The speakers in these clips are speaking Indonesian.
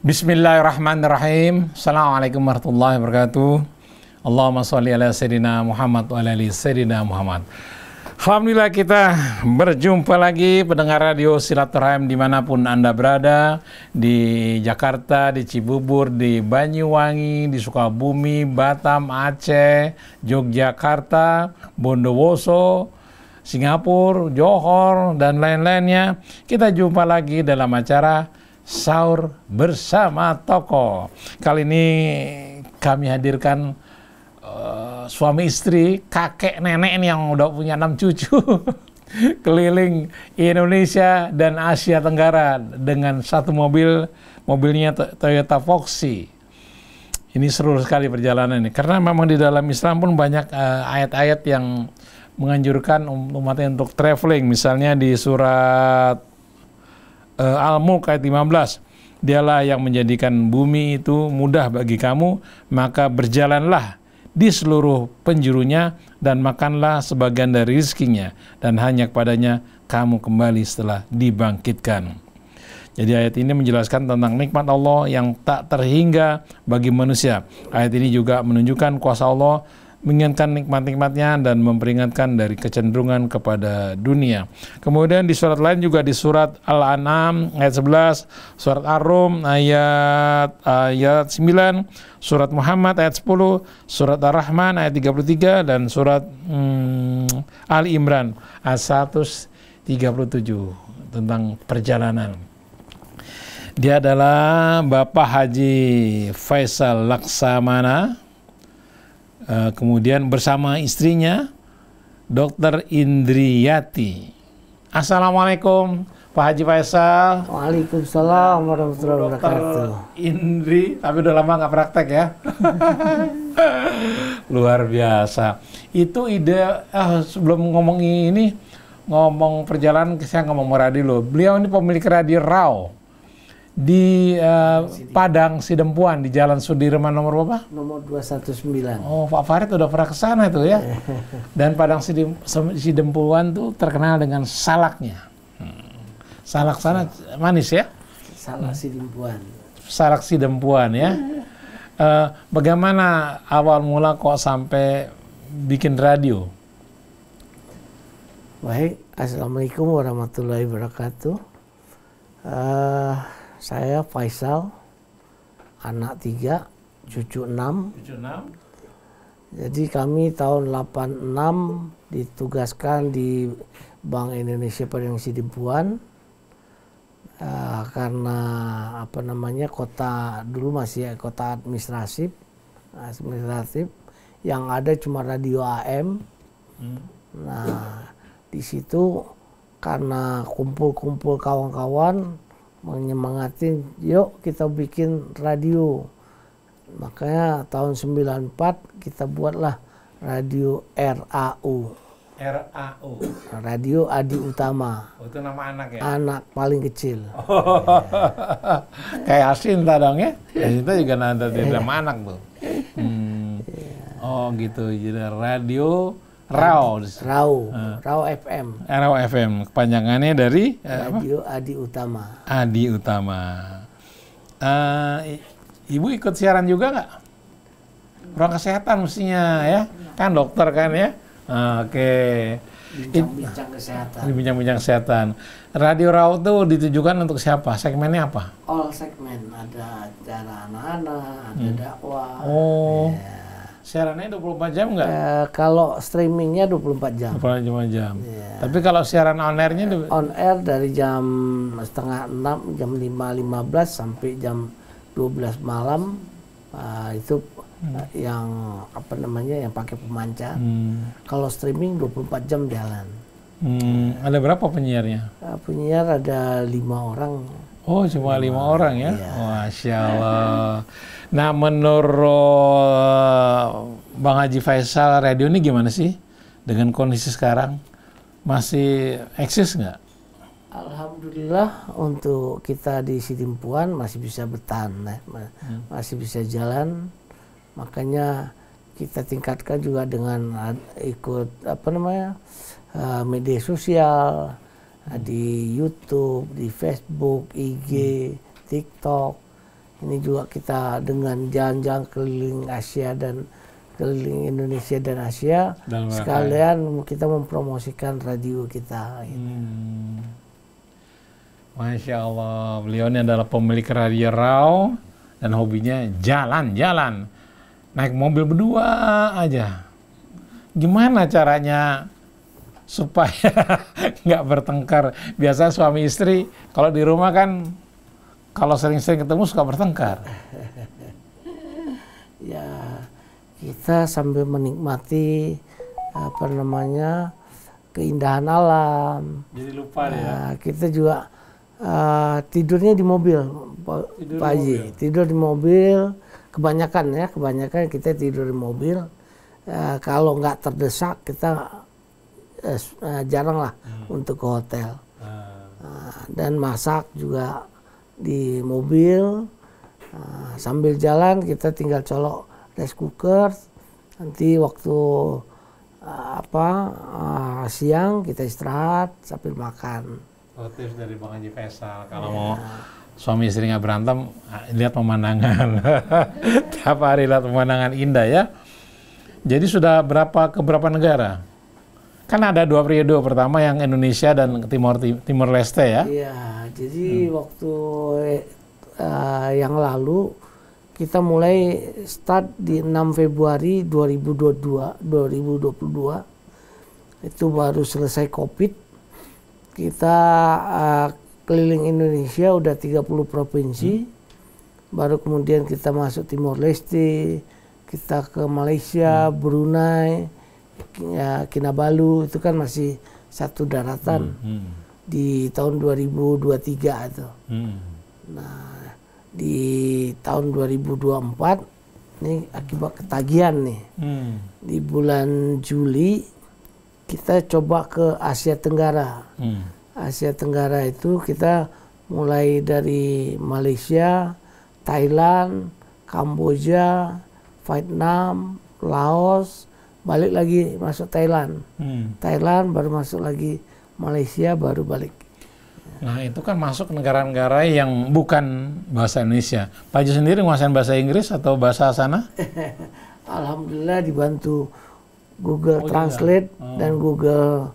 Bismillahirrahmanirrahim. Assalamualaikum warahmatullahi wabarakatuh. Allahumma sholli ala Sayyidina Muhammad wa ala ali Sayyidina Muhammad. Alhamdulillah kita berjumpa lagi pendengar radio Silaturahim dimanapun Anda berada, di Jakarta, di Cibubur, di Banyuwangi, di Sukabumi, Batam, Aceh, Yogyakarta, Bondowoso, Singapura, Johor, dan lain-lainnya. Kita jumpa lagi dalam acara Sahur Bersama Tokoh. Kali ini kami hadirkan suami istri, kakek nenek ini yang udah punya 6 cucu keliling Indonesia dan Asia Tenggara dengan satu mobilnya Toyota Foxy. Ini seru sekali perjalanan ini, karena memang di dalam Islam pun banyak ayat-ayat yang menganjurkan umatnya untuk traveling. Misalnya di surat Al-Mulk ayat 15, dialah yang menjadikan bumi itu mudah bagi kamu, maka berjalanlah di seluruh penjurunya dan makanlah sebagian dari rizkinya, dan hanya kepadanya kamu kembali setelah dibangkitkan. Jadi ayat ini menjelaskan tentang nikmat Allah yang tak terhingga bagi manusia. Ayat ini juga menunjukkan kuasa Allah mengingatkan nikmat-nikmatnya dan memperingatkan dari kecenderungan kepada dunia. Kemudian di surat lain juga, di surat Al-An'am ayat 11, surat Ar-Rum ayat 9, surat Muhammad ayat 10, surat Ar-Rahman ayat 33, dan surat Ali Imran ayat 137 tentang perjalanan. Dia adalah Bapak Haji Faisal Laksamana, kemudian bersama istrinya Dr. Indriyati. Assalamualaikum Pak Haji Faisal. Waalaikumsalam warahmatullahi wabarakatuh. Indri, tapi udah lama nggak praktek ya. Luar biasa. Itu ide, sebelum ngomong ini, ngomong perjalanan, saya ngomong radio. Beliau ini pemilik radio Raw di Padang Sidempuan, di Jalan Sudirman nomor berapa? Nomor 219. Oh, Pak Farid udah pernah ke sana itu ya. Dan Padang Sidempuan tuh terkenal dengan salaknya. Salak sana manis ya? Salak Sidempuan. Salak Sidempuan ya. Bagaimana awal mula kok sampai bikin radio? Baik, Assalamualaikum warahmatullahi wabarakatuh. Saya Faisal, anak 3, cucu 6. Jadi kami tahun 86 ditugaskan di Bank Indonesia Padang Sidempuan, karena kota dulu masih kota administratif yang ada cuma radio AM. Nah, di situ karena kumpul-kumpul kawan-kawan menyemangatin, yuk kita bikin radio. Makanya tahun 94 kita buatlah radio RAU. RAU. Radio Adi Utama. Oh, itu nama anak ya? Anak paling kecil. Kayak Asinta dong ya? Asinta juga nanti nama anak tuh. Oh gitu, jadi radio Raw FM. Raw FM, kepanjangannya dari Radio Adi Utama. Adi Utama. Ibu ikut siaran juga nggak? Ruang kesehatan mestinya ya, kan dokter kan ya. Oke. Bincang-bincang kesehatan. Bincang-bincang kesehatan. Radio Raw itu ditujukan untuk siapa? Segmennya apa? All segmen, ada acara anak-anak, ada dakwah. Oh. Ya. Siarannya 24 jam nggak? Kalau streamingnya 24 jam. 24 jam. Ya. Tapi kalau siaran on airnya? On air dari jam 5:30, jam 5.15 sampai jam 12 malam. Itu yang yang pakai pemancar. Kalau streaming 24 jam jalan. Ada berapa penyiarnya? Penyiar ada 5 orang. Oh, cuma 5 orang ya? Iya. Masya Allah. Nah, menurut Bang Haji Faisal, radio ini gimana sih dengan kondisi sekarang? Masih eksis nggak? Alhamdulillah untuk kita di Sidempuan masih bisa bertahan, masih bisa jalan. Makanya kita tingkatkan juga dengan ikut media sosial, di YouTube, di Facebook, IG, TikTok. Ini juga kita dengan jalan-jalan keliling Asia dan keliling Indonesia dan Asia, sekalian kita mempromosikan radio kita. Masya Allah, beliau ini adalah pemilik Radio Raw dan hobinya jalan-jalan, naik mobil berdua aja. Gimana caranya supaya nggak bertengkar? Biasa suami istri kalau di rumah kan kalau sering-sering ketemu suka bertengkar. Ya, kita sambil menikmati keindahan alam. Jadi lupa ya. Kita juga tidurnya di mobil, Pak Haji. Tidur di mobil, kebanyakan kita tidur di mobil. Kalau nggak terdesak kita jarang lah untuk ke hotel. Dan masak juga di mobil. Sambil jalan kita tinggal colok rice cooker. Nanti waktu siang kita istirahat sambil makan. Tips dari Bang Haji Faisal, kalau mau suami istri nggak berantem, lihat pemandangan. Tiap hari lihat pemandangan indah ya. Jadi sudah ke berapa negara? Kan ada 2 periode, pertama yang Indonesia dan Timor Leste ya? Iya, jadi waktu yang lalu kita mulai start di 6 Februari 2022. Itu baru selesai COVID. Kita keliling Indonesia udah 30 provinsi. Baru kemudian kita masuk Timor Leste, kita ke Malaysia, Brunei, Kinabalu, itu kan masih satu daratan di tahun 2023 itu. Nah, di tahun 2024 ini akibat ketagihan nih. Di bulan Juli kita coba ke Asia Tenggara. Asia Tenggara itu kita mulai dari Malaysia, Thailand, Kamboja, Vietnam, Laos, balik lagi masuk Thailand. Thailand baru masuk lagi Malaysia, baru balik. Nah itu kan masuk negara-negara yang bukan bahasa Indonesia. Pak Haji sendiri nguasain bahasa Inggris atau bahasa sana? Alhamdulillah dibantu Google Translate dan Google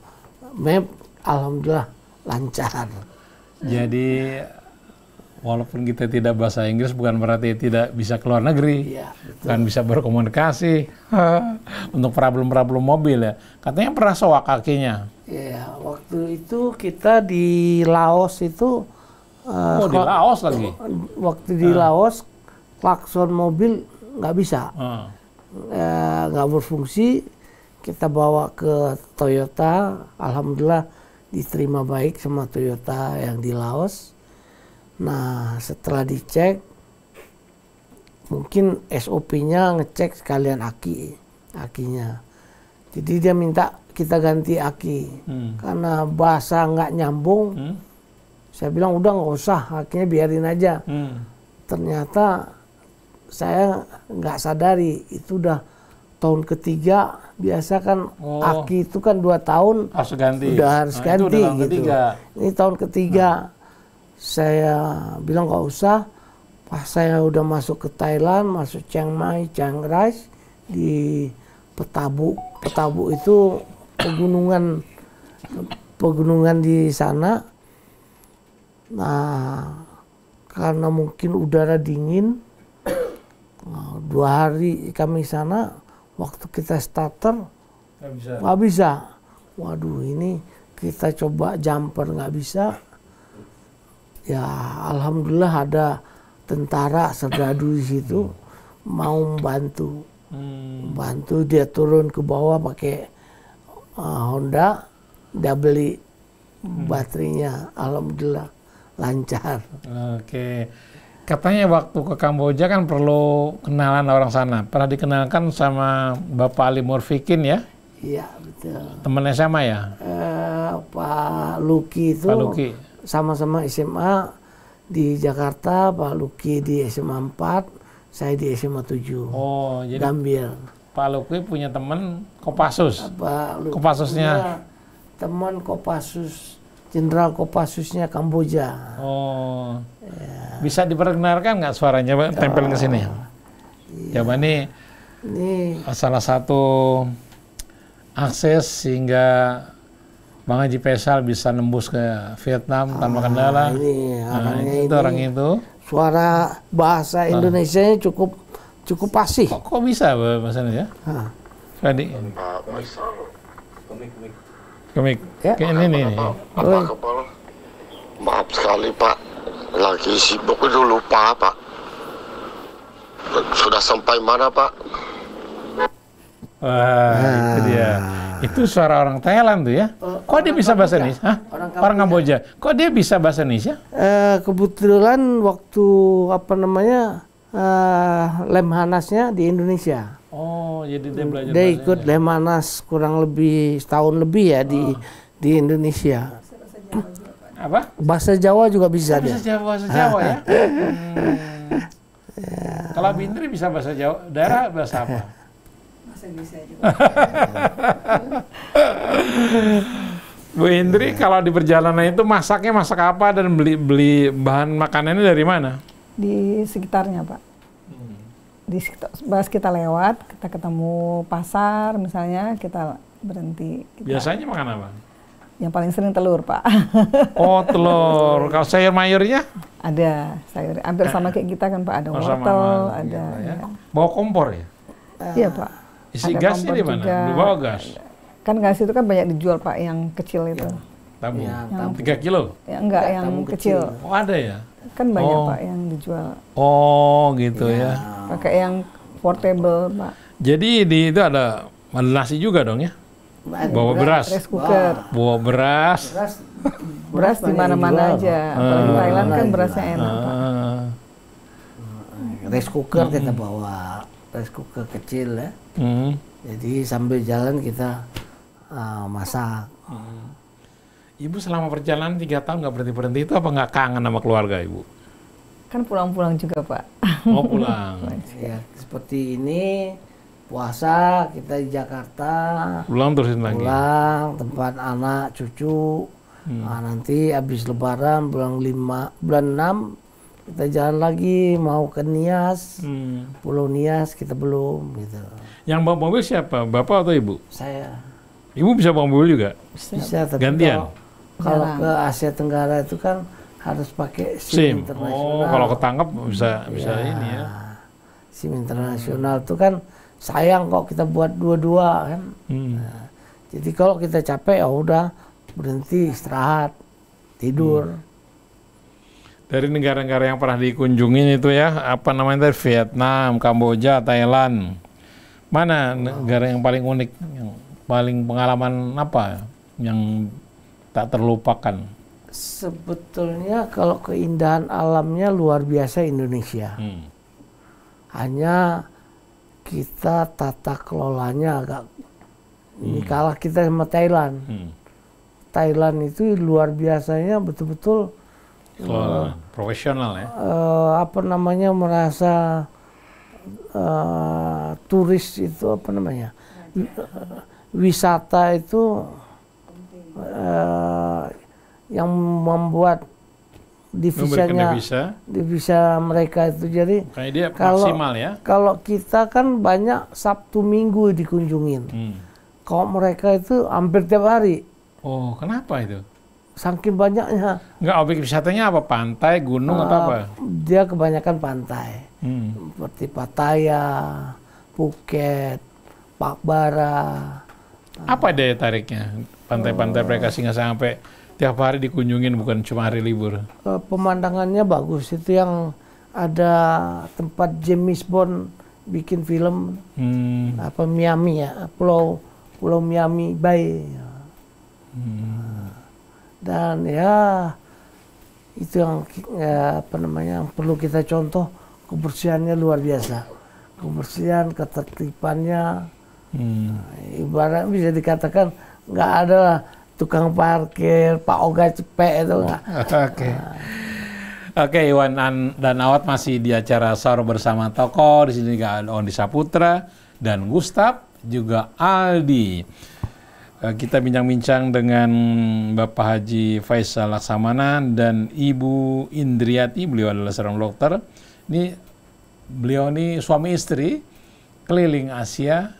Map, alhamdulillah lancar. Jadi walaupun kita tidak bahasa Inggris bukan berarti tidak bisa keluar negeri, kan bisa berkomunikasi untuk problem-problem mobil ya. Katanya pernah soak kakinya. Ya, waktu itu kita di Laos itu. Di Laos lagi? Waktu di Laos, klakson mobil nggak bisa, nggak berfungsi. Kita bawa ke Toyota, alhamdulillah diterima baik sama Toyota yang di Laos. Nah, setelah dicek, mungkin SOP-nya ngecek sekalian akinya. Jadi dia minta kita ganti aki karena bahasa nggak nyambung. Saya bilang udah nggak usah, akinya biarin aja. Ternyata saya nggak sadari itu udah tahun ketiga. Biasa kan aki itu kan 2 tahun harus ganti. Udah harus ganti gitu. Ini tahun ketiga. Saya bilang nggak usah. Pas saya udah masuk ke Thailand, masuk Chiang Mai, Chiang Rai, di Petabu. Petabu itu pegunungan di sana. Nah, karena mungkin udara dingin, 2 hari kami sana, waktu kita starter nggak bisa. Waduh, ini kita coba jumper nggak bisa. Ya, alhamdulillah ada tentara serdadu di situ mau membantu. Bantu dia turun ke bawah pakai Honda, dia beli baterainya, alhamdulillah lancar. Oke. Katanya waktu ke Kamboja kan perlu kenalan orang sana. Pernah dikenalkan sama Bapak Ali Murfikin ya? Iya, betul. Teman SMA ya? Pak Luki itu sama-sama SMA di Jakarta, Pak Luki di SMA 4, saya di SMA 7. Oh, jadi Gambir. Pak Luki punya teman Kopassus. Pak Luki Kopassusnya teman Kopassus Jenderal Kopassusnya Kamboja. Oh. Bisa diperkenalkan nggak suaranya, Pak? Tempel ke sini. Coba nih, salah satu akses sehingga Bang Haji Faisal bisa nembus ke Vietnam tanpa kendala. Ini, orang itu. Suara bahasa Indonesianya cukup fasih. Kok bisa bahasa Indonesia? Fadi. Komik. Ya. Kayak ini nih. Pak Kepala, maaf sekali Pak, lagi sibuk itu lupa Pak. Sudah sampai mana Pak? Wah, itu dia. Itu suara orang Thailand tuh ya. Kok dia bisa bahasa Indonesia? Hah? Orang Kamboja. Kok dia bisa bahasa Indonesia? Kebetulan waktu Lemhanasnya di Indonesia. Oh, jadi dia belajar Dia ikut Lemhanas kurang lebih setahun lebih ya di Indonesia. Apa? Bahasa Jawa juga bisa dia. Bahasa Jawa ya. Kalau Bintri bisa bahasa Jawa, daerah bahasa apa? Bahasa Indonesia juga. Bu Indri, kalau di perjalanan itu masaknya masak apa dan beli bahan makanannya dari mana? Di sekitarnya, Pak. Di sekitar, pas kita lewat, kita ketemu pasar misalnya, kita berhenti. Biasanya makan apa? Yang paling sering telur, Pak. Oh, telur. Kalau sayur mayurnya? Ada sayur, hampir sama kayak kita kan, Pak. Ada wortel, ada. Ya. Bawa kompor ya? Iya, Pak. Isi Ada gasnya kompor di mana? juga. Bawa gas? Kan gas itu kan banyak dijual, Pak, yang kecil itu. Tabung? Yang 3 kilo? Ya, enggak, yang tabung kecil. Oh, ada ya? Kan banyak, Pak, yang dijual. Oh, gitu ya. Pakai yang portable, Pak. Jadi di itu ada nasi juga dong ya? Bawa beras. Rice cooker. Bawa beras. Beras di mana-mana aja. Apalagi Thailand kan berasnya enak, Pak. Rice cooker kita bawa, rice cooker kecil ya. Jadi sambil jalan kita masak. Ibu selama perjalanan 3 tahun nggak berhenti-berhenti itu apa nggak kangen sama keluarga Ibu? Kan pulang-pulang juga, Pak. Mau pulang. Ya, seperti ini puasa kita di Jakarta. Pulang terusin lagi. Pulang tempat anak cucu. Nah, nanti habis Lebaran bulan 6 kita jalan lagi mau ke Nias. Pulau Nias kita belum gitu. Yang bawa mobil siapa? Bapak atau Ibu? Saya Ibu bisa bawa mobil juga? bisa tapi Gantian? kalau ke Asia Tenggara itu kan harus pakai SIM. SIM internasional. Oh, kalau ketangkep bisa ini ya. SIM internasional itu kan sayang kok kita buat dua-dua kan. Nah, jadi kalau kita capek ya udah berhenti istirahat tidur. Dari negara-negara yang pernah dikunjungin itu ya, apa namanya tadi, Vietnam, Kamboja, Thailand. Mana negara yang paling unik, yang paling pengalaman apa yang tak terlupakan? Sebetulnya kalau keindahan alamnya luar biasa Indonesia. Hanya kita tata kelolanya agak ini kalah kita sama Thailand. Thailand itu luar biasanya betul-betul profesional ya. Apa namanya merasa turis itu apa namanya wisata itu yang membuat divisa mereka itu jadi kayak dia maksimal ya. Kalau kita kan banyak Sabtu Minggu dikunjungin. Kalau mereka itu hampir tiap hari. Oh, kenapa itu? Saking banyaknya. Enggak, objek wisatanya apa? Pantai, gunung atau apa? Dia kebanyakan pantai. Seperti Pattaya, Phuket, Pak Bara. Apa daya tariknya? Pantai-pantai mereka sehingga sampai tiap hari dikunjungin bukan cuma hari libur. Pemandangannya bagus. Itu yang ada tempat James Bond bikin film. Apa Miami ya, Pulau Miami Bay. Dan ya itu yang apa namanya yang perlu kita contoh, kebersihannya luar biasa. Kebersihan, ketertibannya. Ibarat bisa dikatakan nggak ada lah tukang parkir, Pak Oga cepek itu nggak. Oke, Iwan dan Awat masih di acara Sahur Bersama Tokoh. Di sini juga ada Ondi Saputra dan Gustaf, juga Aldi. Kita bincang-bincang dengan Bapak Haji Faisal Laksamana dan Ibu Indriati, beliau adalah seorang dokter. Beliau ini suami istri keliling Asia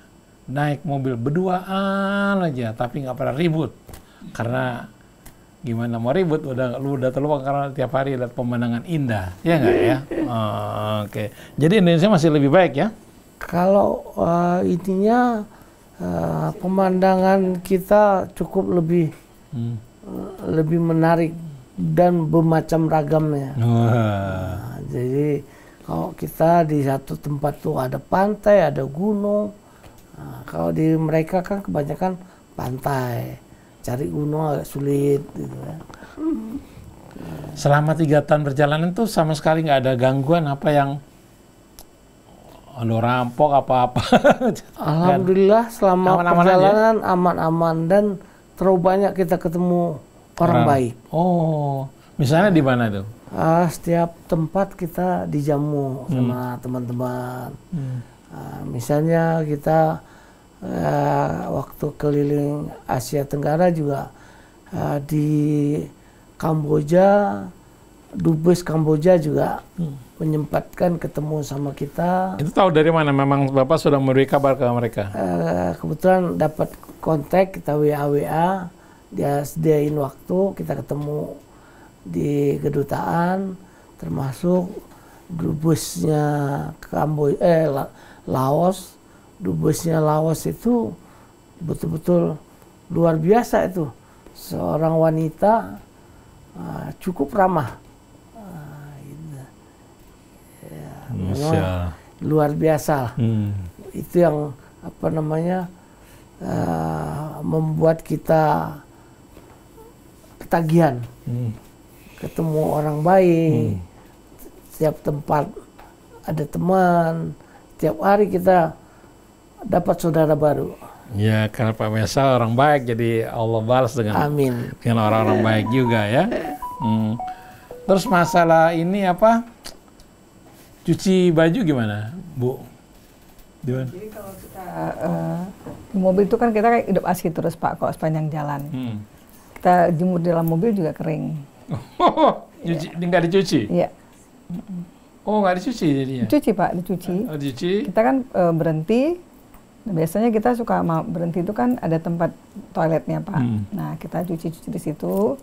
naik mobil berduaan aja, tapi nggak pernah ribut. Karena gimana mau ribut, lu udah terlupa karena tiap hari lihat pemandangan indah, ya nggak ya? Oke. Jadi Indonesia masih lebih baik ya? Kalau intinya pemandangan kita cukup lebih menarik dan bermacam ragamnya. Jadi kalau kita di satu tempat tuh ada pantai, ada gunung. Kalau di mereka kan kebanyakan pantai, cari gunung agak sulit. Gitu ya. Selama 3 tahun perjalanan tuh sama sekali nggak ada gangguan apa yang rampok apa-apa. Alhamdulillah selama perjalanan aman-aman dan terlalu banyak kita ketemu orang baik. Oh, misalnya di mana tuh? Setiap tempat kita dijamu sama teman-teman. Misalnya kita waktu keliling Asia Tenggara juga di Kamboja, Dubes Kamboja juga menyempatkan ketemu sama kita. Itu tahu dari mana? Memang Bapak sudah memberi kabar ke mereka? Kebetulan dapat kontak, kita WA, dia sediain waktu, kita ketemu di kedutaan, termasuk dubesnya Laos. Dubesnya Laos itu betul-betul luar biasa itu. Seorang wanita cukup ramah. Luar biasa. Itu yang membuat kita ketagihan. Ketemu orang baik. Setiap tempat ada teman. Tiap hari kita dapat saudara baru. Ya, karena Pak Faisal orang baik, jadi Allah balas dengan orang-orang baik juga ya. Terus masalah ini cuci baju gimana, Bu? Jadi kalau kita di mobil itu kan kita kayak hidup asli terus Pak, kok sepanjang jalan. Kita jemur di dalam mobil juga kering. Nggak dicuci? Iya. Oh, nggak dicuci jadinya? Dicuci Pak, dicuci. Dicuci? Kita kan berhenti. Biasanya kita suka berhenti itu kan ada tempat toiletnya Pak. Nah kita cuci di situ.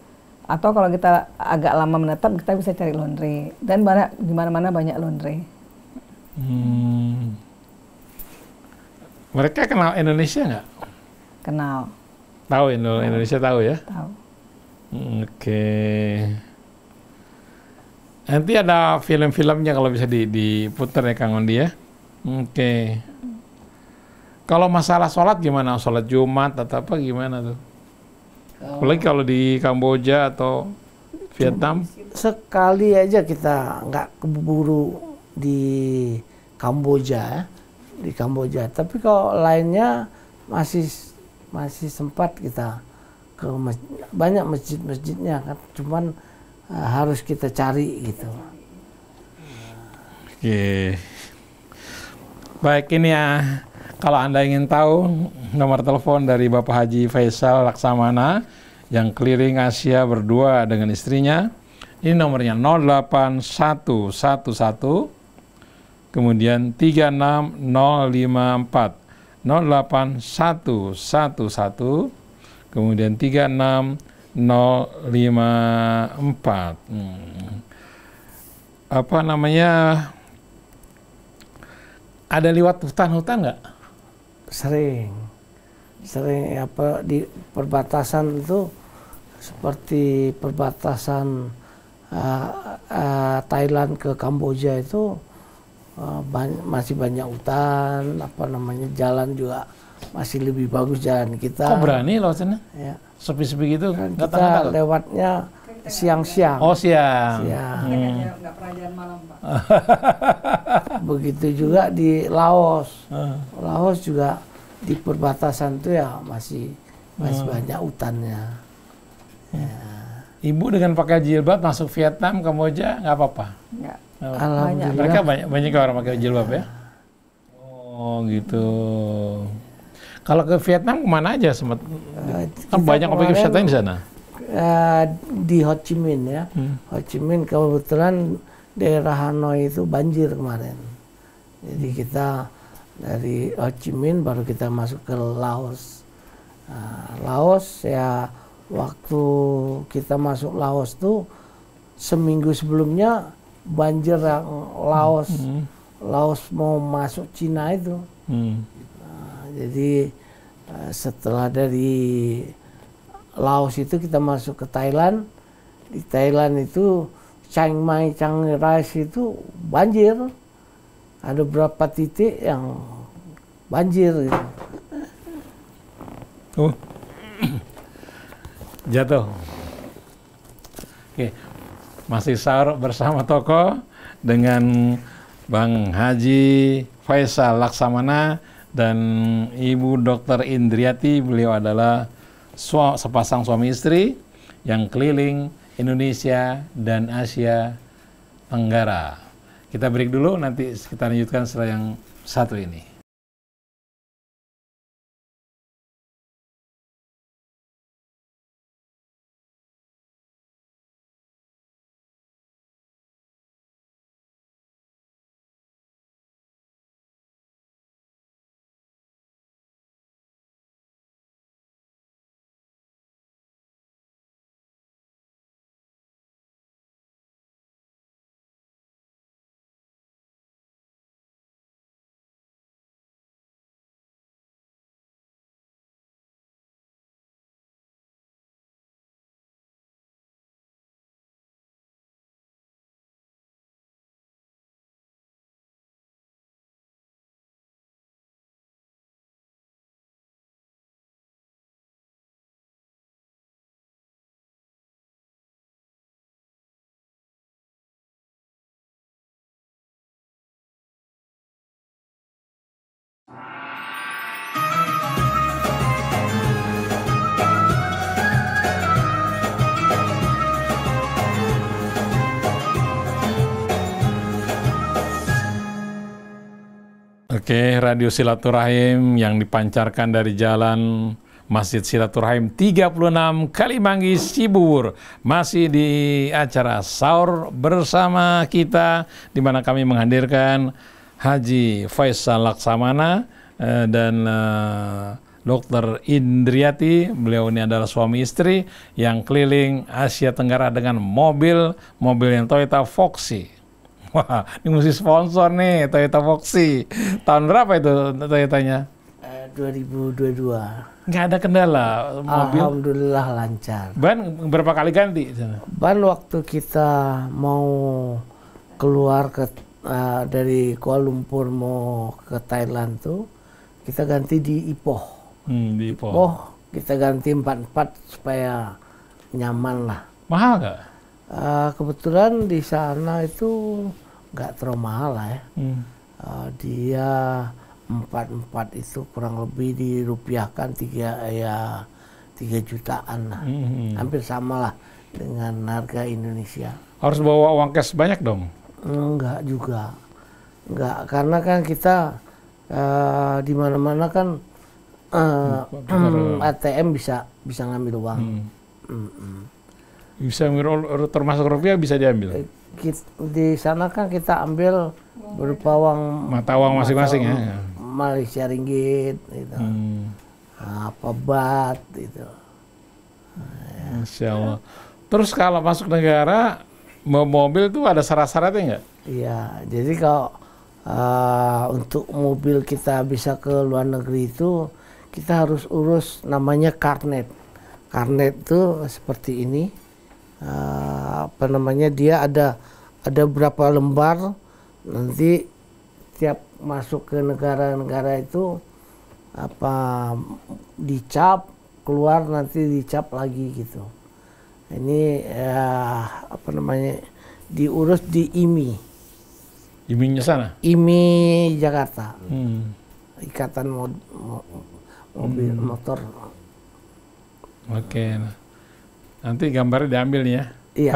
Atau kalau kita agak lama menetap, kita bisa cari laundry. Dan di mana-mana banyak laundry. Mereka kenal Indonesia nggak? Kenal. Tahu Indonesia tahu ya? Tahu. Oke. Nanti ada film-filmnya kalau bisa diputar ya Kang Ondi ya. Oke. Kalau masalah sholat gimana? Sholat Jumat atau apa gimana tuh? Apalagi kalau di Kamboja atau Vietnam? Sekali aja kita nggak keburu di Kamboja, Tapi kalau lainnya masih sempat kita ke banyak masjid-masjidnya kan. Cuman harus kita cari gitu. Oke. Baik, ini ya. Kalau Anda ingin tahu nomor telepon dari Bapak Haji Faisal Laksamana yang keliling Asia berdua dengan istrinya, ini nomornya 08111 kemudian 36054, 08111 kemudian 36054. Ada lewat hutan-hutan nggak? Sering di perbatasan itu seperti perbatasan Thailand ke Kamboja itu masih banyak hutan, jalan juga masih lebih bagus jalan kita. Kok berani lewat sana? Ya. Sepi-sepi gitu? Kan kita lewatnya siang-siang. Oh, siang. Nggak pernah jalan malam Pak. Begitu juga di Laos. Laos juga di perbatasan itu ya masih banyak hutannya. Ya. Ibu dengan pakai jilbab masuk Vietnam, Kamboja nggak apa-apa? Nggak. Alhamdulillah. Mereka banyak orang pakai jilbab ya? Oh gitu. Kalau ke Vietnam kemana aja sempat? Kan kita banyak objek wisata di sana. Di Ho Chi Minh ya. Ho Chi Minh kebetulan daerah Hanoi itu banjir kemarin. Jadi kita dari Ho Chi Minh baru kita masuk ke Laos. Laos ya, waktu kita masuk Laos tuh seminggu sebelumnya banjir yang Laos. Laos mau masuk Cina itu. Jadi setelah dari Laos itu kita masuk ke Thailand. Di Thailand itu Chiang Mai, Chiang Rai itu banjir. Ada beberapa titik yang banjir gitu. Jatuh. Oke, masih sahur bersama tokoh dengan Bang Haji Faisal Laksamana dan Ibu Dr. Indriati. Beliau adalah sepasang suami istri yang keliling Indonesia dan Asia Tenggara. Kita break dulu, nanti kita lanjutkan setelah yang satu ini. Oke, Radio Silaturahim yang dipancarkan dari Jalan Masjid Silaturahim 36 Kalimanggis Cibubur. Masih di acara Sahur bersama kita, di mana kami menghadirkan Haji Faisal Laksamana dan Dr. Indriati. Beliau ini adalah suami istri yang keliling Asia Tenggara dengan mobil yang Toyota Foxy. Wah, ini mesti sponsor nih, Toyota Foxy. Tahun berapa itu Toyotanya? 2022. Nggak ada kendala mobil? Alhamdulillah lancar. Ban berapa kali ganti? Ban waktu kita mau keluar dari Kuala Lumpur mau ke Thailand tuh, kita ganti di Ipoh. Di Ipoh. Kita ganti 44 supaya nyaman lah. Mahal nggak? Kebetulan di sana itu nggak terlalu mahal lah ya. Dia 44 itu kurang lebih dirupiahkan 3 jutaan lah. Hampir sama lah dengan harga Indonesia. Harus bawa uang cash banyak dong? Enggak juga. Enggak, karena kan kita di mana-mana kan ATM bisa ngambil uang. Bisa termasuk rupiah bisa diambil? Di sana kan kita ambil berupa uang mata uang masing-masing ya. Malaysia ringgit gitu. Apa baht gitu. Masya Allah. Terus kalau masuk negara mobil tuh ada syarat-syaratnya nggak? Iya, jadi kalau untuk mobil kita bisa ke luar negeri itu kita harus urus namanya karnet. Karnet itu seperti ini. Dia ada berapa lembar, nanti tiap masuk ke negara-negara itu dicap, keluar nanti dicap lagi gitu. Ini diurus di IMI. IMI-nya sana? IMI Jakarta. Ikatan mobil motor. Oke. Nanti gambarnya diambil nih ya? Iya.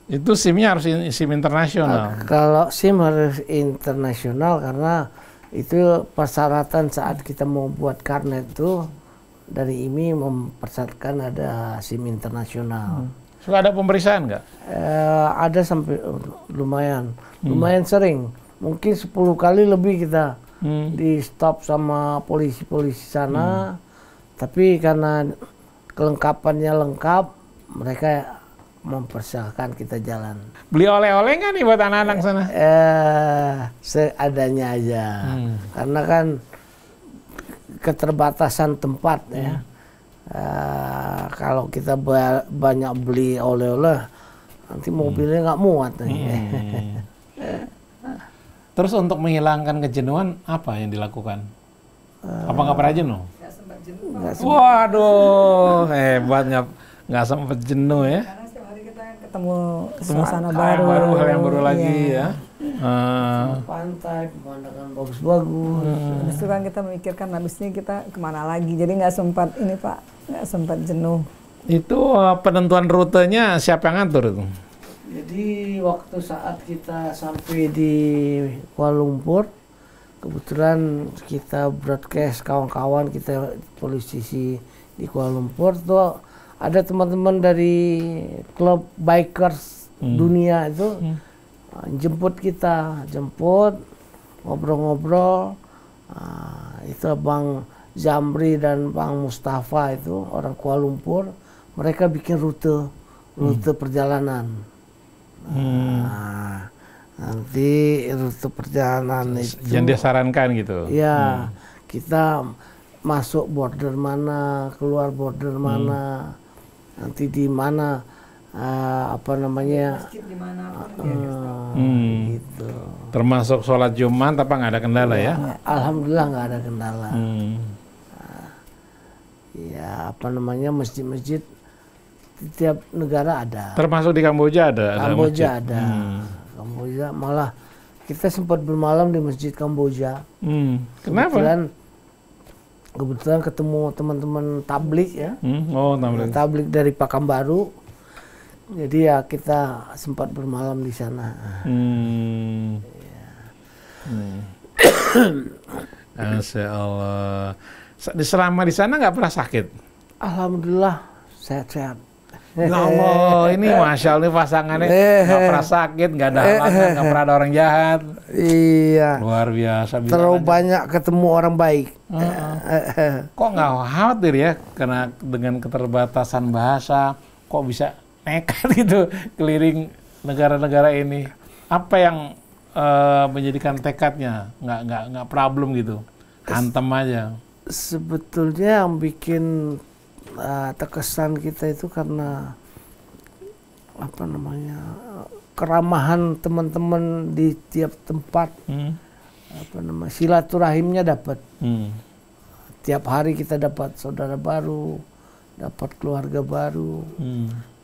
Itu SIM-nya harus SIM internasional. Kalau SIM harus internasional karena itu persyaratan saat kita mau buat karnet itu dari IMI mempersyaratkan ada SIM internasional. Sudah ada pemeriksaan nggak? Ada sampai lumayan sering. Mungkin 10 kali lebih kita di stop sama polisi-polisi sana. Tapi karena kelengkapannya lengkap, mereka mempersilahkan kita jalan. Beli oleh-oleh nggak nih buat anak-anak sana? Seadanya aja. Karena kan keterbatasan tempat ya. Kalau kita banyak beli oleh-oleh, nanti mobilnya nggak muat nih. Terus untuk menghilangkan kejenuhan, apa yang dilakukan? Apa nggak pernah jenuh? Waduh, hebat, nggak sempat jenuh ya. Karena setiap hari kita ketemu suasana baru, hal yang baru lagi ya. Pantai, pemandangan bagus-bagus. Habis itu kan kita memikirkan habis ini kita kemana lagi. Jadi nggak sempat ini Pak, nggak sempat jenuh. Itu penentuan rutenya siapa yang ngatur itu? Jadi waktu saat kita sampai di Kuala Lumpur, kebetulan kita broadcast kawan-kawan kita politisi di Kuala Lumpur tuh ada teman-teman dari klub bikers dunia itu jemput ngobrol-ngobrol. Itu Bang Zamri dan Bang Mustafa itu orang Kuala Lumpur, mereka bikin rute perjalanan. Nanti rute perjalanan itu yang disarankan gitu. Ya, kita masuk border mana, keluar border mana, nanti di mana Masjid di mana gitu. Termasuk sholat Jumat apa nggak ada kendala ya? Alhamdulillah nggak ada kendala. Masjid-masjid di tiap negara ada. Termasuk di Kamboja ada. Kamboja ada. Kamboja malah kita sempat bermalam di masjid Kamboja. Kenapa? Kebetulan ketemu teman-teman tablik ya. Tablik dari Pekanbaru. Jadi ya kita sempat bermalam di sana. Masya Allah. Selama di sana nggak pernah sakit? Alhamdulillah sehat-sehat. Ya Allah, ini Masya Allah pasangannya nggak pernah sakit, nggak ada halangan, nggak pernah ada orang jahat. Iya. Luar biasa. Terlalu banyak ketemu orang baik. Kok nggak khawatir ya? Karena dengan keterbatasan bahasa, kok bisa nekat gitu keliling negara-negara ini? Apa yang menjadikan tekadnya? Nggak problem gitu? Hantem aja. Sebetulnya yang bikin terkesan kita itu karena keramahan teman-teman di tiap tempat, silaturahimnya dapat. Tiap hari kita dapat saudara baru, dapat keluarga baru.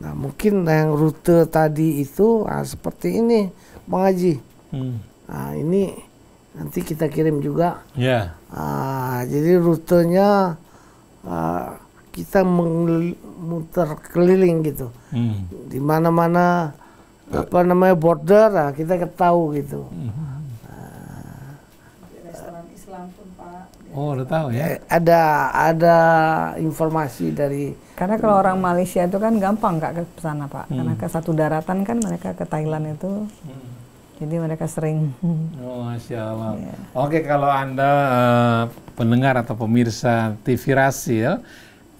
Nah mungkin yang rute tadi itu seperti ini Bang Haji. Nah ini nanti kita kirim juga. Jadi rutenya kita muter keliling gitu, di mana-mana border, kita ketahui gitu. Restoran Islam pun Pak. Oh udah tahu ya? Ada informasi dari. Karena kalau orang Malaysia itu kan gampang Kak ke sana Pak, karena ke satu daratan kan mereka ke Thailand itu. Jadi mereka sering. Oh, Masya Allah. Oke, kalau Anda pendengar atau pemirsa TV Rasil,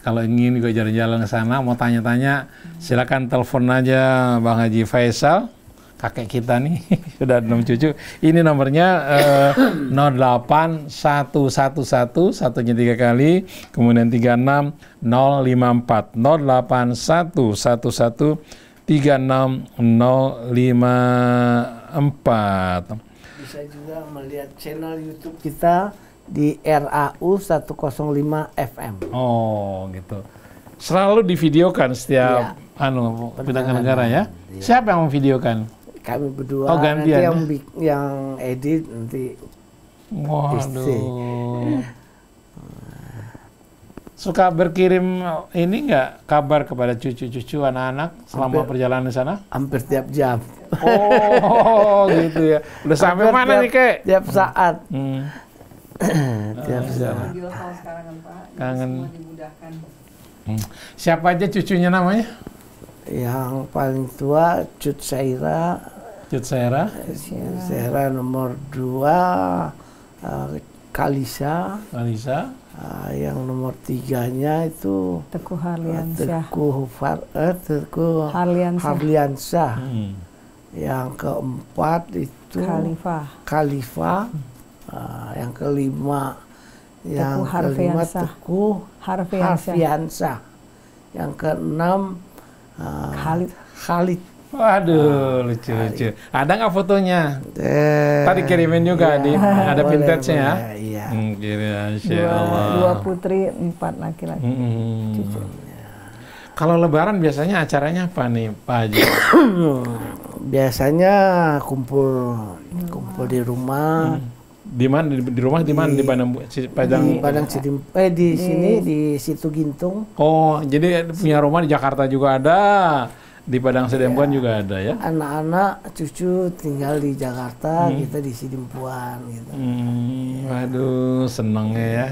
kalau ingin juga jalan-jalan ke sana, mau tanya-tanya, silakan telepon aja Bang Haji Faisal, kakek kita nih, sudah 6 cucu. Ini nomornya 08111, satunya 3 kali, kemudian 36054, 08111 36054. Bisa juga melihat channel YouTube kita di RAU 105 FM. Oh, gitu. Selalu divideokan setiap pindah negara ya. Siapa yang memvideokan? Kami berdua. Oh, gantian. Nanti yang edit nanti. Waduh. suka berkirim ini nggak kabar kepada cucu-cucu anak-anak selama perjalanan di sana? Hampir tiap jam. Oh, gitu ya. Udah sampai mana nih, Kek? Tiap saat. Tiap saat. Kangen. Siapa aja cucunya namanya? Yang paling tua Cut Saira. Cut Saira. Saira nomor 2 Kalisa. Kalisa. Yang nomor 3-nya itu Teguh Harliansyah. Teguh Harliansyah. Yang keempat itu Khalifah. Yang kelima Teguh Harfiansyah. Yang keenam Khalid. Waduh, lucu-lucu. Ada nggak fotonya? Tadi kirimin juga ada vintage-nya ya? Iya. Insya Allah. 2 putri, 4 laki-laki. Kalau Lebaran biasanya acaranya apa nih, Pak Haji? Biasanya kumpul di rumah. Di mana? Di rumah di mana? Di Padang. Di Padang Cidimpe. Di sini di Situ Gintung. Oh, jadi punya rumah di Jakarta juga ada. Di Padang Sidempuan juga ada ya? Anak-anak, cucu tinggal di Jakarta, kita di Sidempuan gitu. Waduh, senengnya ya.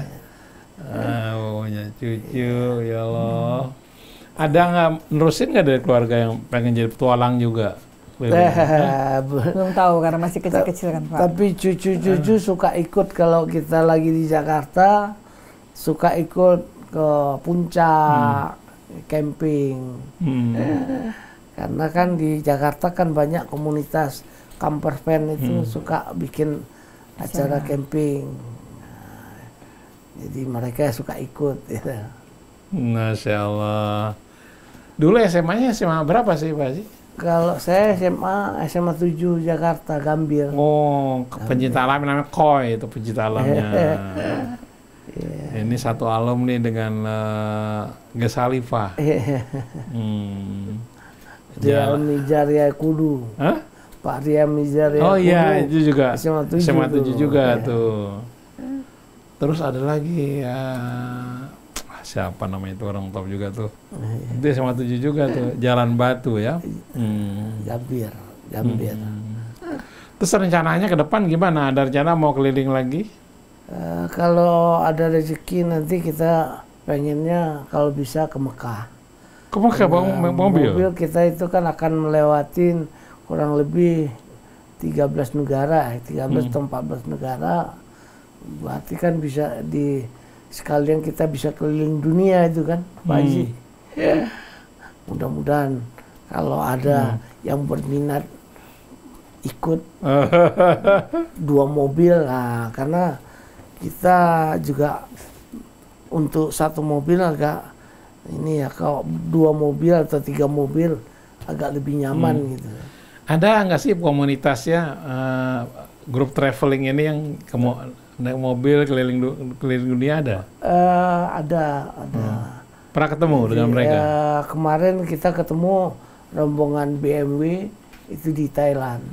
Punya cucu, ya Allah. Ada nggak nerusin nggak dari keluarga yang pengen jadi petualang juga? Belum tahu karena masih kecil-kecil kan, Pak. Tapi cucu-cucu suka ikut kalau kita lagi di Jakarta, suka ikut ke puncak, camping. Karena kan di Jakarta kan banyak komunitas camper van itu suka bikin acara camping. Jadi mereka suka ikut. Ya. Masya Allah. Dulu SMA-nya SMA berapa sih, Pak Haji? Kalau saya SMA 7 Jakarta, Gambir. Oh, pencinta alam namanya Koi, itu pencinta alamnya. Ini satu alumni dengan Ges Khalifah. Dia Mijarya Kudu. Hah? Pak Ria Mijarya Kudu. Oh iya, itu juga. SMA 7 juga tuh. Terus ada lagi ya, siapa namanya itu orang top juga tuh. Itu SMA 7 juga tuh, Jalan Batu ya. Gambir. Terus rencananya ke depan gimana? Ada rencana mau keliling lagi? Kalau ada rezeki nanti kita pengennya kalau bisa ke Mekah. Ke Mekah mobil? Mobil kita itu kan akan melewatin kurang lebih 13 negara, 13 atau 14 negara. Berarti kan bisa sekalian kita bisa keliling dunia itu kan, Pak Haji. Mudah-mudahan kalau ada yang berminat ikut 2 mobil, nah, karena kita juga untuk 1 mobil agak ini ya, kalau 2 mobil atau 3 mobil agak lebih nyaman gitu. Ada nggak sih komunitasnya grup traveling ini yang naik mobil keliling dunia ada? Ada. Pernah ketemu dengan mereka? Kemarin kita ketemu rombongan BMW itu di Thailand.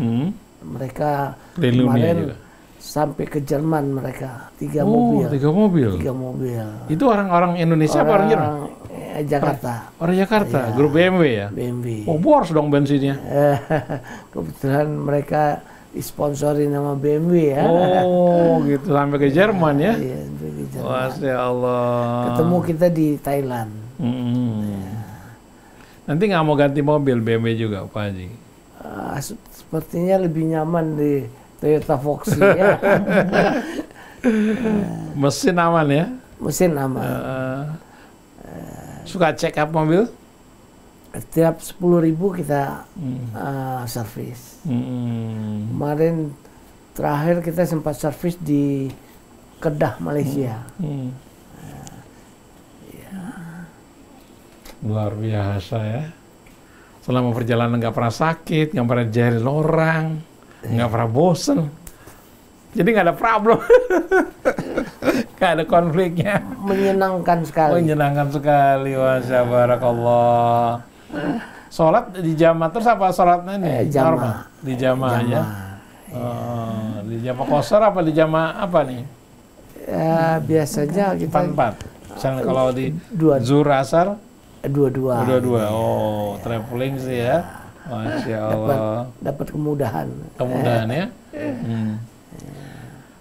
Mereka kemarin sampai ke Jerman mereka 3 mobil. 3 mobil. 3 mobil. Itu orang-orang Indonesia apa orang Jerman? Jakarta. Orang Jakarta, grup BMW ya? BMW. Oh, boros dong bensinnya. Kebetulan mereka disponsori nama BMW ya. Oh, gitu sampai ke Jerman ya? Iya, sampai ke Jerman. Masya Allah. Ketemu kita di Thailand. Nanti nggak mau ganti mobil BMW juga, Pak Haji? Sepertinya lebih nyaman di Toyota Foxy ya. Mesin aman ya? Mesin aman. Suka check up mobil? Tiap 10.000 kita servis. Kemarin terakhir kita sempat servis di Kedah, Malaysia. Luar biasa ya. Selama perjalanan nggak pernah sakit, nggak pernah jahitin orang, nggak pernah bosen. Jadi nggak ada problem. Nggak ada konfliknya. Menyenangkan sekali. Menyenangkan sekali. Masya barakallah. Sholat di jamaah terus apa sholatnya nih? Jamaah. Di jamaah ya? Di jamaah qashar apa di jamaah apa nih? Ya, biasanya kita 4-4. Misalnya kalau di Dua. Zuhur Asar Dua-dua. dua-dua. Oh, traveling sih ya. Masya Allah. Dapat kemudahan. Kemudahan ya.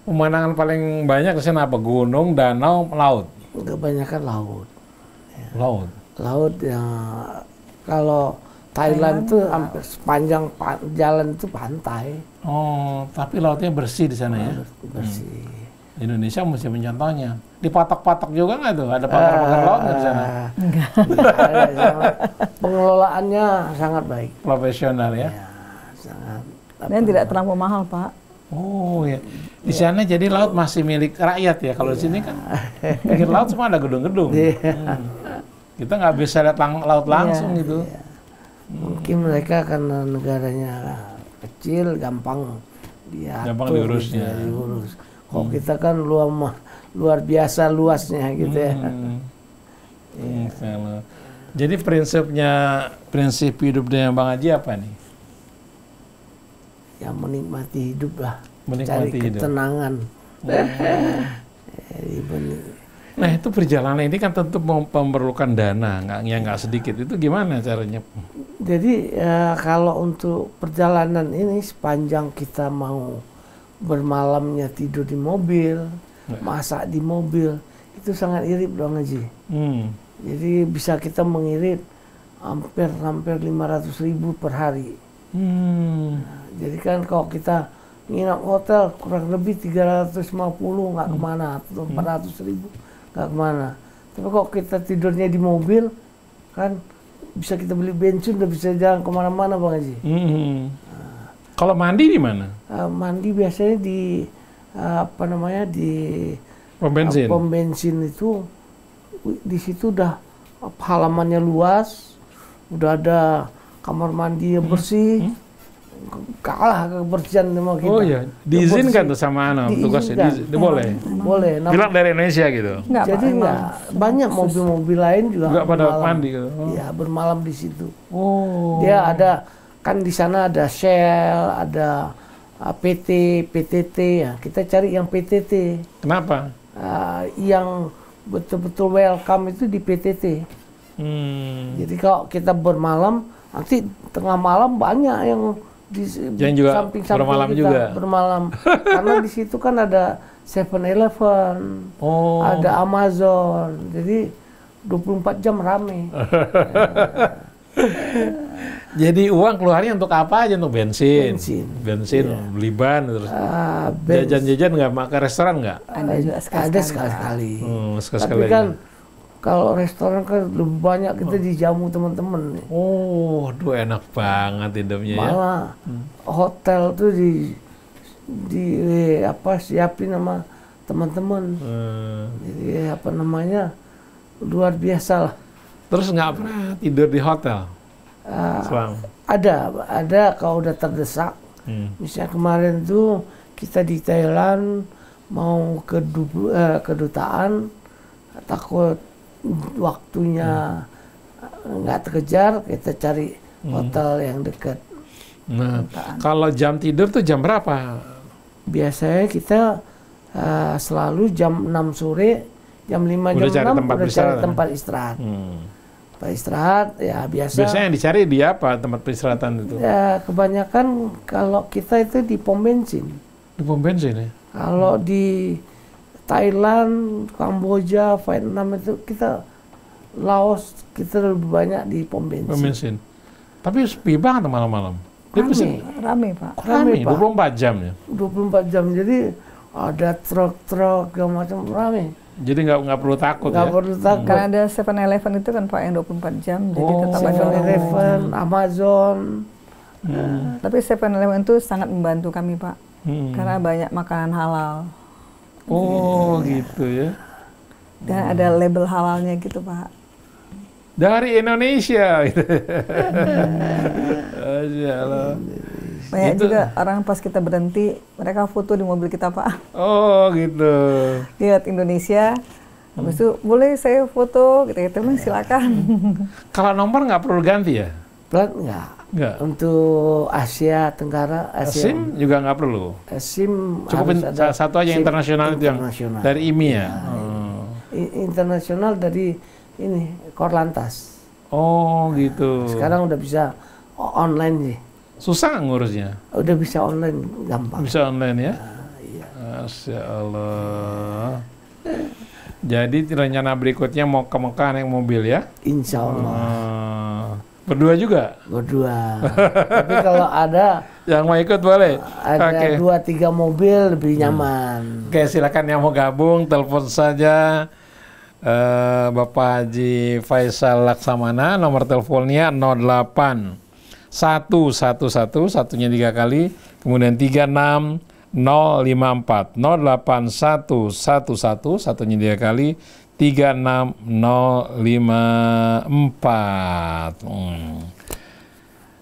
Pemandangan paling banyak di sana apa? Gunung, danau, laut. Kebanyakan laut. Laut. Laut yang kalau Thailand itu hampir sepanjang jalan itu pantai. Oh, tapi lautnya bersih di sana ya. Bersih. Indonesia mesti mencontohnya. Di patok-patok juga nggak tuh? Ada pagar-pagar laut nggak di sana? Enggak. Pengelolaannya sangat baik. Profesional ya. Ya, sangat. Dan tidak terlampau mahal, Pak. Oh ya. Di sana jadi laut masih milik rakyat ya. Kalau di sini kan pinggir laut semua ada gedung-gedung. Kita nggak bisa lihat laut langsung gitu. Mungkin mereka karena negaranya kecil, gampang diatur, Gampang diurusnya. gitu, diurus. Kalau kita kan luar biasa luasnya gitu ya. Kalau- Jadi prinsip hidupnya Bang Haji apa nih? Yang menikmati hidup lah, Menikmati cari hidup. ketenangan. Jadi Nah itu perjalanan ini kan tentu memerlukan dana, nggak sedikit. Itu gimana caranya? Jadi kalau untuk perjalanan ini sepanjang kita mau bermalamnya tidur di mobil, masak di mobil, itu sangat irit Bang Haji. Jadi bisa kita mengirit hampir 500.000 per hari. Jadi kan kalau kita nginap hotel kurang lebih 350 nggak kemana, atau 400.000 nggak kemana. Tapi kalau kita tidurnya di mobil kan bisa kita beli bensin, udah bisa jalan kemana-mana Bang Haji. Kalau mandi di mana? Mandi biasanya di apa namanya di Pom bensin. pom bensin itu, di situ udah halamannya luas, udah ada kamar mandi yang bersih, kalah kebersihan sama kita. Oh iya, diizinkan tuh sama tugasnya, boleh. Boleh. Bilang dari Indonesia gitu. Enggak, Jadi Pak, emang nggak banyak mobil-mobil lain juga Nggak pada bermalam. mandi gitu. Iya, bermalam di situ. Oh. Dia ada kan di sana ada Shell, ada PT, PTT ya. Kita cari yang PTT. Kenapa? Yang betul-betul welcome itu di PTT. Jadi kalau kita bermalam, nanti tengah malam banyak yang di Yang juga samping-samping bermalam kita juga. bermalam. Karena di situ kan ada 7-Eleven, Oh. ada Amazon. Jadi 24 jam rame. Jadi uang keluarnya untuk apa aja? Untuk bensin. Bensin. Beli ban terus. Bensin. Jajan-jajan nggak? Makan restoran nggak? ada juga Ada sekali-sekali. Oh, Tapi sekali-sekali kan aja. kalau restoran kan lebih banyak kita dijamu teman-teman. Oh, aduh enak banget hidupnya ya. Malah hotel tuh di apa siapin sama teman-teman. Jadi apa namanya luar biasa lah. Terus nggak pernah tidur di hotel? Selama. Ada kalau udah terdesak. Misalnya kemarin tuh kita di Thailand mau ke kedutaan, takut waktunya nggak terkejar, kita cari hotel yang dekat. Nah, kalau jam tidur tuh jam berapa? Biasanya kita selalu jam 6 sore, jam 5 Udah jam cari 6 tempat udah istirahat. cari tempat istirahat. Tempat istirahat ya biasa. Biasanya yang dicari di apa tempat peristirahatan itu? Ya, kebanyakan kalau kita itu di pom bensin. Di pom bensin ya? Kalau di Thailand, Kamboja, Vietnam itu kita Laos kita lebih banyak di pom bensin. Pom bensin. Tapi sepi banget malam-malam. Dia pasti rame, Pak. rame, Pak. 24 jam ya? 24 jam. Jadi ada truk-truk yang macam rame. Jadi nggak perlu takut Nggak ya? perlu takut. Karena ada 7-Eleven itu kan Pak yang 24 jam, jadi tetap ada. 7-Eleven, Amazon. Tapi 7-Eleven itu sangat membantu kami, Pak. Karena banyak makanan halal. Oh gitu ya? Dan ada label halalnya gitu, Pak. Dari Indonesia gitu. Masya Allah. Banyak Itu- juga orang pas kita berhenti, mereka foto di mobil kita, Pak. Oh gitu. Lihat Indonesia, habis itu boleh saya foto, kita bilang silakan. Kalau nomor nggak perlu ganti ya? Plat nggak. Nggak. Untuk Asia Tenggara, Asia SIM juga nggak perlu. SIM Cukup harus ada satu aja SIM internasional itu yang internasional. dari IMI ya. Oh. internasional dari ini Korlantas. Oh gitu. Sekarang udah bisa online sih. Susah ngurusnya? Udah bisa online, gampang. Bisa online ya? Iya. Masya Allah. Jadi rencana berikutnya mau ke Mekah naik mobil ya? Insya Allah. Berdua juga? Berdua. Tapi kalau ada Yang mau ikut boleh? ada Oke. 2-3 mobil lebih nyaman. Oke, silakan yang mau gabung, telepon saja Bapak Haji Faisal Laksamana. Nomor teleponnya 08 111, satunya 3 kali, kemudian 36 054 08111, satunya 3 kali, 36054.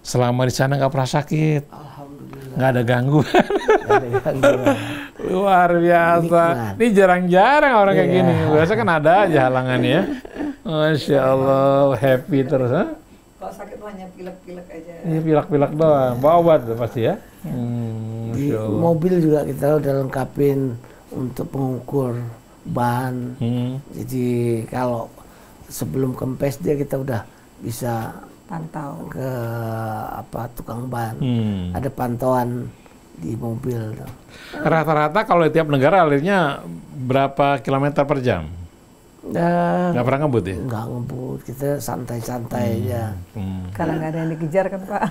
Selama di sana nggak pernah sakit, Alhamdulillah. nggak ada gangguan. Ada gangguan. Luar biasa. Nikmat. Ini jarang-jarang orang kayak Iya. gini. Biasa kan ada aja halangannya ya. Masya Allah, happy terus. Ha? Kalau sakit tuh hanya pilek-pilek aja. Ini pilak-pilak doang. Bawa obat pasti ya. Di Masya Allah. mobil juga kita udah lengkapin untuk pengukur ban. Jadi kalau sebelum kempes dia kita udah bisa Pantau. ke tukang ban. Hmm. Ada pantauan di mobil. Rata-rata kalau di tiap negara alirnya berapa kilometer per jam? Nggak pernah ngebut ya? Nggak ngebut, kita santai-santai aja. Karena nggak ada yang dikejar kan Pak.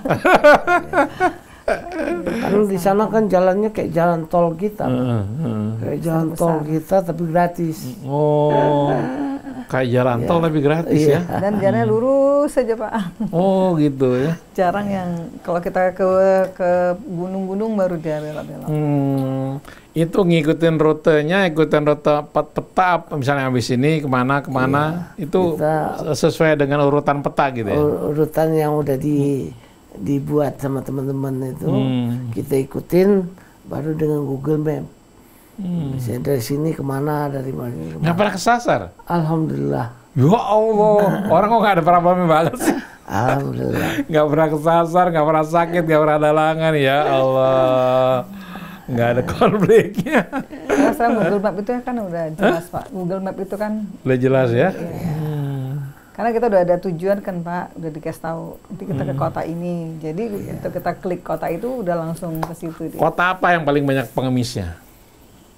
Kan di sana kan jalannya kayak jalan tol kita, kayak jalan tol kita tapi gratis. Oh, kayak jalan tol tapi gratis Iya. ya? Dan jalannya lurus saja Pak. Oh gitu ya? Jarang yang kalau kita ke gunung-gunung baru dia belok-belok. Itu ngikutin rutenya, ikutin rute peta, misalnya habis ini kemana, itu Kita- sesuai dengan urutan peta gitu ya? Urutan yang udah dibuat sama teman-teman itu kita ikutin, baru dengan Google Map. Misalnya dari sini kemana, dari mana kemana. Nggak pernah kesasar? Alhamdulillah. Ya Allah, orang kok nggak ada problemnya banget sih? Alhamdulillah. Nggak pernah kesasar, nggak pernah sakit, nggak pernah ada halangan, ya Allah. Nggak ada konfliknya. Karena sekarang Google Map itu kan udah jelas Pak. Google Map itu kan Udah jelas ya? karena kita udah ada tujuan kan Pak, udah dikasih tahu nanti kita ke kota ini. Jadi untuk kita klik kota itu udah langsung ke situ dia. Kota apa yang paling banyak pengemisnya?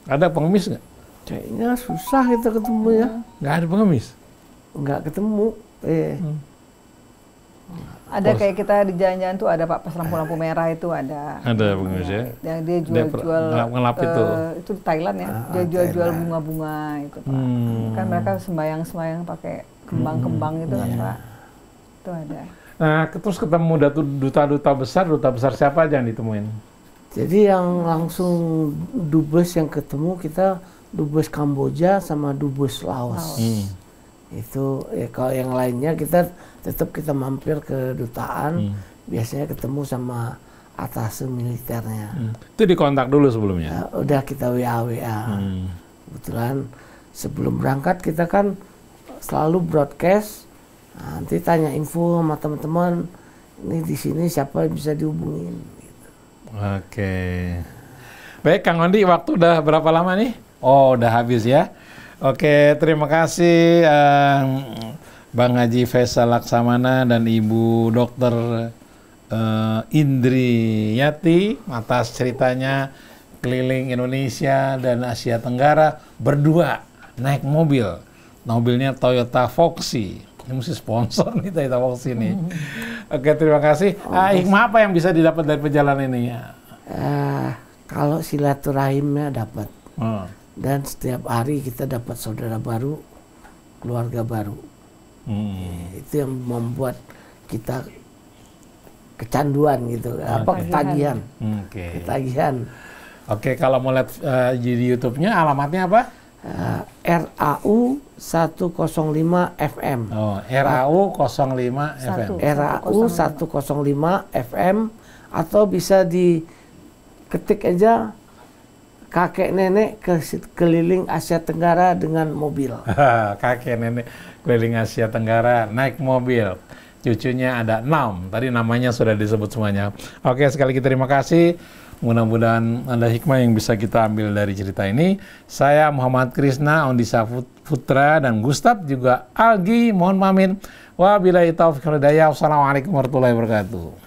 Ada pengemis nggak? Kayaknya susah kita ketemu ya. Nggak ada pengemis? Nggak ketemu. Ada kayak kita di jalan-jalan tuh ada Pak pas lampu-lampu merah itu ada. Ada pengemis ya? Yang dia jual-jual ngelap itu. itu di Thailand ya. Dia jual-jual bunga-bunga itu Pak. Kan mereka sembayang-sembayang pakai kembang-kembang itu kan Pak. Itu ada. Nah, terus ketemu duta-duta besar siapa aja yang ditemuin? Jadi yang langsung dubes yang ketemu kita dubes Kamboja sama dubes Laos. Itu ya, kalau yang lainnya kita tetap kita mampir ke dutaan, biasanya ketemu sama atas militernya. Itu dikontak dulu sebelumnya? Ya, udah kita WA. Kebetulan sebelum berangkat kita kan selalu broadcast. Nah, nanti tanya info sama teman-teman, ini di sini siapa yang bisa dihubungin. Gitu. Oke. Baik, Kang Ondi, waktu udah berapa lama nih? Oh, udah habis ya. Oke, terima kasih Bang Haji Faisal Laksamana dan Ibu Dokter Indriyati atas ceritanya keliling Indonesia dan Asia Tenggara berdua naik mobil. Mobilnya Toyota Foxy. Ini mesti sponsor nih Toyota Foxy nih. Oke, terima kasih. Hikmah apa yang bisa didapat dari perjalanan ini? Kalau silaturahimnya dapat. Dan setiap hari kita dapat saudara baru, keluarga baru. Itu yang membuat kita kecanduan gitu, ketagihan. Ketagihan. Oke, kalau mau lihat di YouTube-nya alamatnya apa? RAU 105 FM. Oh, RAU 05 FM. RAU 105 FM atau bisa diketik aja kakek nenek keliling Asia Tenggara dengan mobil. Kakek nenek keliling Asia Tenggara naik mobil. cucunya ada 6. Tadi namanya sudah disebut semuanya. Oke, sekali lagi terima kasih. Mudah-mudahan ada hikmah yang bisa kita ambil dari cerita ini. Saya Muhammad Krisna, Ondisa Putra, dan Gustaf juga Algi. Mohon pamit. Wabillahi taufiq wal hidayah. Wassalamualaikum warahmatullahi wabarakatuh.